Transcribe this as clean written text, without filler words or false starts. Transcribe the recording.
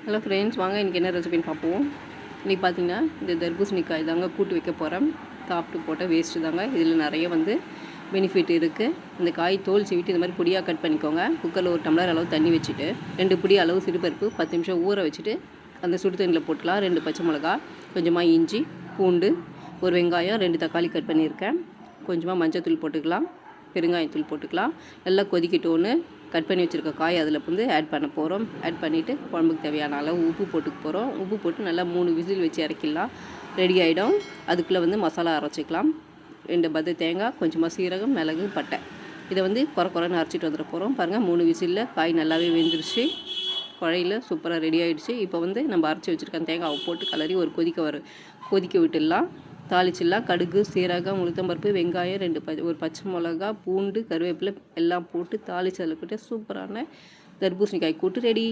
Hello friends, வாங்க இன்றைக்கி என்ன ரெசிபின்னு பார்ப்போம். இன்றைக்கி பார்த்தீங்கன்னா இந்த தர்பூசணிக்காய் தாங்க கூட்டு வைக்க போகிறேன். சாப்பிட்டு போட்டால் வேஸ்ட்டு தாங்க. இதில் நிறைய பெனிஃபிட் இருக்குது. இந்த காய் தோல் சீவிட்டு இந்த மாதிரி பொடியாக கட் பண்ணிக்கோங்க. குக்கரில் ஒரு டம்ளர் அளவு தண்ணி வச்சுட்டு 2 பிடி அளவு சிறுபருப்பு 10 நிமிஷம் ஊற வச்சுட்டு அந்த சுடு தண்ணியில் போட்டுக்கலாம். 2 பச்சை மிளகா, கொஞ்சமாக இஞ்சி, பூண்டு, ஒரு வெங்காயம், 2 தக்காளி கட் பண்ணியிருக்கேன். கொஞ்சமாக மஞ்சள் போட்டுக்கலாம், பெருங்காயத்தூள் போட்டுக்கலாம். நல்லா கொதிக்கட்டோன்னு கட் பண்ணி வச்சுருக்க காய் அதில் ஆட் பண்ண போகிறோம். ஆட் பண்ணிவிட்டு குழம்புக்கு தேவையான அளவு உப்பு போட்டுக்க போகிறோம். உப்பு போட்டு நல்லா 3 விசில் வச்சு இறக்கிடலாம். ரெடி ஆகிடும். அதுக்குள்ளே மசாலா அரைச்சிக்கலாம். 2 பத்து தேங்காய், கொஞ்சமாக சீரகம், மிளகு, பட்டை, இதை குறைன்னு அரைச்சிட்டு வந்துட போகிறோம். பாருங்கள், 3 விசிலில் காய் நல்லாவே வெந்துருச்சு. குழையில் சூப்பராக ரெடி ஆகிடுச்சு. இப்போ நம்ம அரைச்சி வச்சுருக்க தேங்காவை போட்டு கலரி ஒரு கொதிக்க விட்டுடலாம். தாளிச்சிடலாம். கடுகு, சீரகம், உளுத்தம்பருப்பு, வெங்காயம், ஒரு பச்சை மிளகா, பூண்டு, கருவேப்பிலை எல்லாம் போட்டு தாளிச்சு அதில் போட்டு சூப்பரான தர்பூசணிக்காய் கூட்டு ரெடி.